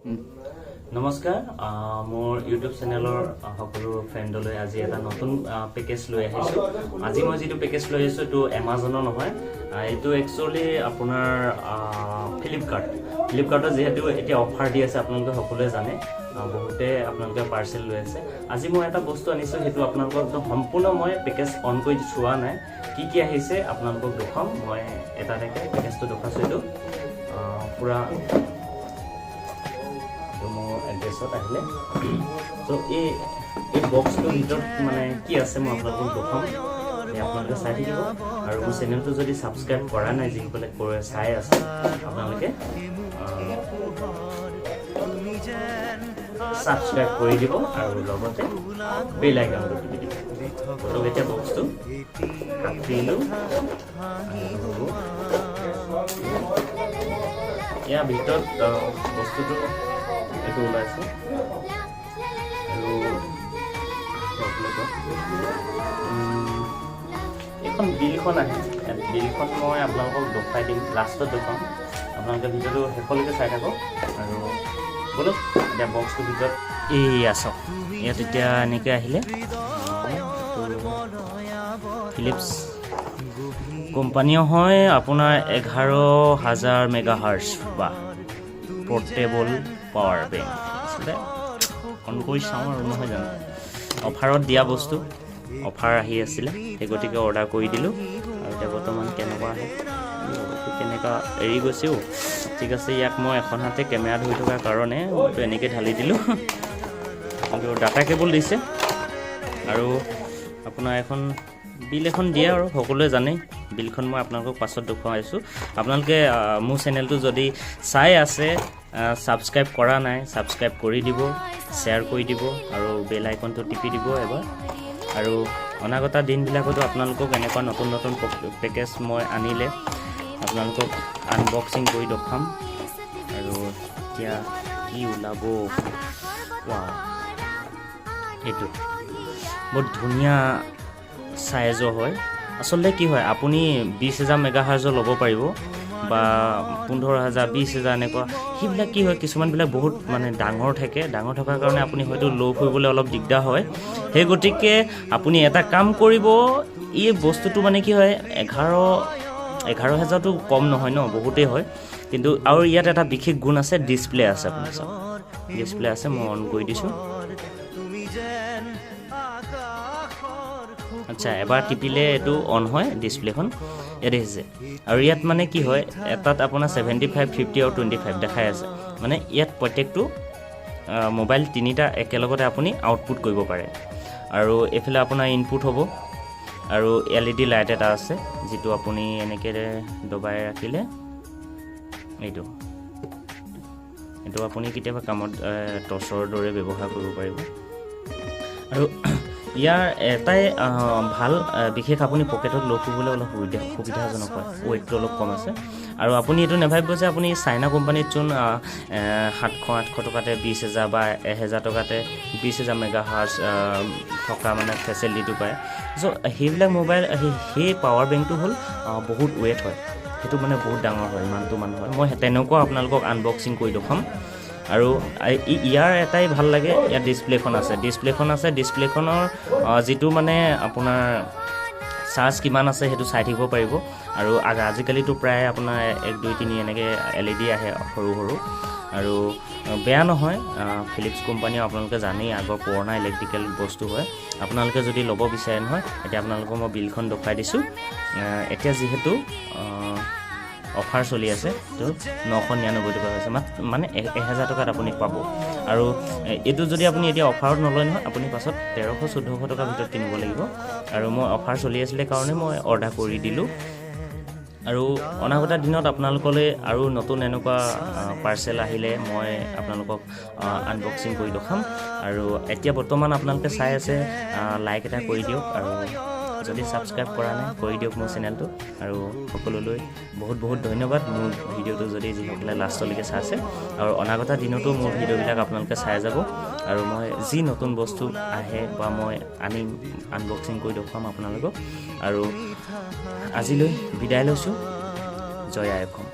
নমস্কাৰ মোৰ ইউটিউব চেনেলৰ সকলো ফ্ৰেণ্ডলৈ আজি এটা নতুন পেকেজ লৈ আহিছোঁ। আজি মই যিটো পেকেজ লৈ আহিছোঁ এইটো এমাজনৰ নহয়, এইটো একচুৱেলি আপোনাৰ ফ্লিপকাৰ্টত যিহেতু এতিয়া অফাৰ দি আছে আপোনালোকে সকলোৱে জানে, বহুতে আপোনালোকে পাৰ্চেল লৈ আছে। আজি মই এটা বস্তু আনিছোঁ, সেইটো আপোনালোকক একদম সম্পূৰ্ণ মই পেকেজ অন কৰি চোৱা নাই, কি আহিছে আপোনালোকক দেখুৱাম। মই এটা পেকেজটো দেখুৱাইছোঁ, এইটো পূৰা মোৰ এড্ৰেছত আহিলে। তো এই বক্সটোৰ ভিতৰত মানে কি আছে মই আপোনালোকক দেখুৱাম, আপোনালোকে চাই থাকিব। আৰু মোৰ চেনেলটো যদি ছাবস্ক্ৰাইব কৰা নাই, যিসকলে চাই আছে আপোনালোকে ছাবস্ক্ৰাইব কৰি দিব আৰু লগতে বেল আইকনটো টিপি দিব। তো এতিয়া বক্সটো কাটিলোঁ, ইয়াৰ ভিতৰত বস্তুটো এইটো ওলাইছে আৰু এইখন বিলখন আহে, বিলখন মই আপোনালোকক দেখুৱাই দিম, লাষ্টত দেখুৱাম। আপোনালোকে ভিডিঅ'টো শেষলৈকে চাই থাকক। আৰু বলক এতিয়া বক্সটোৰ ভিতৰত চাওক, ইয়াত এতিয়া এনেকৈ আহিলে ফিলিপছ কোম্পানীও হয়, আপোনাৰ 11,000 মেগাহাৰ্টজ বা পৰ্টেবল পাৱাৰ বেংক আছিলে। অন কৰি চাওঁ আৰু নহয় জানো, অফাৰত দিয়া বস্তু, অফাৰ আহি আছিলে, সেই গতিকে অৰ্ডাৰ কৰি দিলোঁ। আৰু এতিয়া বৰ্তমান কেনেকুৱা আহে, কেনেকুৱা এৰি গৈছেও। ঠিক আছে, ইয়াক মই এখন হাতে কেমেৰা ধৰি থকাৰ কাৰণে মইতো এনেকৈ ঢালি দিলোঁ। কিন্তু ডাটা কেবল দিছে আৰু আপোনাৰ এখন বিল এখন দিয়ে, আৰু সকলোৱে জানেই বিলখন মই আপোনালোকক পাছত দেখুৱাইছোঁ। আপোনালোকে মোৰ চেনেলটো যদি চাই আছে, ছাবস্ক্ৰাইব কৰা নাই, ছাবস্ক্ৰাইব কৰি দিব, শ্বেয়াৰ কৰি দিব আৰু বেল আইকনটো টিপি দিব এবাৰ। আৰু অনাগত দিনবিলাকতো আপোনালোকক এনেকুৱা নতুন নতুন পেকেজ মই আনিলে আপোনালোকক আনবক্সিং কৰি দেখুৱাম। আৰু এতিয়া কি ওলাব, এইটো বহুত ধুনীয়া চাইজৰ হয়। আচলতে কি হয়, আপুনি 20,000 মেগাহাৰ্জৰ ল'ব পাৰিব বা 15,000, 20,000 এনেকুৱা। সেইবিলাক কি হয়, কিছুমানবিলাক বহুত মানে ডাঙৰ থাকে, ডাঙৰ থকাৰ কাৰণে আপুনি হয়তো ল' কৰিবলৈ অলপ দিগদাৰ হয়। সেই গতিকে আপুনি এটা কাম কৰিব, এই বস্তুটো মানে কি হয়, 11,000টো কম নহয় ন, বহুতেই হয়। কিন্তু আৰু ইয়াত এটা বিশেষ গুণ আছে, ডিছপ্লে আছে। আপোনাৰ চাওক, ডিছপ্লে আছে, মই অন কৰি দিছোঁ। আচ্ছা, এবাৰ টিপিলে এইটো অন হয় ডিছপ্লেখন, ইয়াত দেখিছে। আৰু ইয়াত মানে কি হয়, এটাত আপোনাৰ 75, 50 আৰু 25 দেখাই আছে। মানে ইয়াত প্ৰত্যেকটো মোবাইল তিনিটা একেলগতে আপুনি আউটপুট কৰিব পাৰে। আৰু এইফালে আপোনাৰ ইনপুট হ'ব, আৰু LED লাইট এটা আছে, যিটো আপুনি এনেকৈ দবাই ৰাখিলে এইটো আপুনি কেতিয়াবা কামত টৰ্চৰ দৰে ব্যৱহাৰ কৰিব পাৰিব। আৰু ইয়াৰ এটাই ভাল বিশেষ, আপুনি পকেটত লৈ ফুৰিবলৈ অলপ সুবিধাজনক হয়, ৱেইটটো অলপ কম আছে। আৰু আপুনি এইটো নাভাবিব যে আপুনি চাইনা কোম্পানীত যোন 700-800 টকাতে 20,000 বা 1,000 টকাতে 20,000 মেগাহাৰ্জ থকা মানে ফেচিলিটিটো পায়। চ' সেইবিলাক মোবাইল, সেই পাৱাৰ বেংকটো হ'ল বহুত ৱেইট হয়, সেইটো মানে বহুত ডাঙৰ হয়, ইমানটো মানুহ হয়। মই তেনেকুৱা আপোনালোকক আনবক্সিং কৰি দেখুৱাম। আৰু ইয়াৰ এটাই ভাল লাগে, ইয়াত ডিছপ্লেখন আছে, ডিছপ্লেখনৰ যিটো মানে আপোনাৰ চাৰ্জ কিমান আছে সেইটো চাই থাকিব পাৰিব। আৰু আজিকালিতো প্ৰায় আপোনাৰ 1, 2, 3 এনেকৈ LED আহে, সৰু সৰু। আৰু বেয়া নহয়, ফিলিপছ কোম্পানীও আপোনালোকে জানেই আগৰ পুৰণা ইলেক্ট্ৰিকেল বস্তু হয়। আপোনালোকে যদি ল'ব বিচাৰে নহয়, এতিয়া আপোনালোকক মই বিলখন দেখুৱাই দিছোঁ। এতিয়া যিহেতু অফাৰ চলি আছে, তো 999 টকা হৈছে, মানে 1,000 টকাত আপুনি পাব। আৰু এইটো যদি আপুনি এতিয়া অফাৰত নলয় নহয়, আপুনি পাছত 1300-1400 টকাৰ ভিতৰত কিনিব লাগিব। আৰু মই অফাৰ চলি আছিলে কাৰণে মই অৰ্ডাৰ কৰি দিলোঁ। আৰু অনাগত দিনত আপোনালোকলৈ আৰু নতুন এনেকুৱা পাৰ্চেল আহিলে মই আপোনালোকক আনবক্সিং কৰি দেখাম। আৰু এতিয়া বৰ্তমান আপোনালোকে চাই আছে, লাইক এটা কৰি দিয়ক, আৰু যদি ছাবস্ক্ৰাইব কৰা নাই কৰি দিয়ক মোৰ চেনেলটো। আৰু সকলোলৈ বহুত বহুত ধন্যবাদ, মোৰ ভিডিঅ'টো যদি যিসকলে লাষ্টলৈকে চাইছে। আৰু অনাগত দিনতো মোৰ ভিডিঅ'বিলাক আপোনালোকে চাই যাব। আৰু মই যি নতুন বস্তু আহে বা মই আনিম, আনবক্সিং কৰি দেখুৱাম আপোনালোকক। আৰু আজিলৈ বিদায় লৈছোঁ। জয় আই অসম।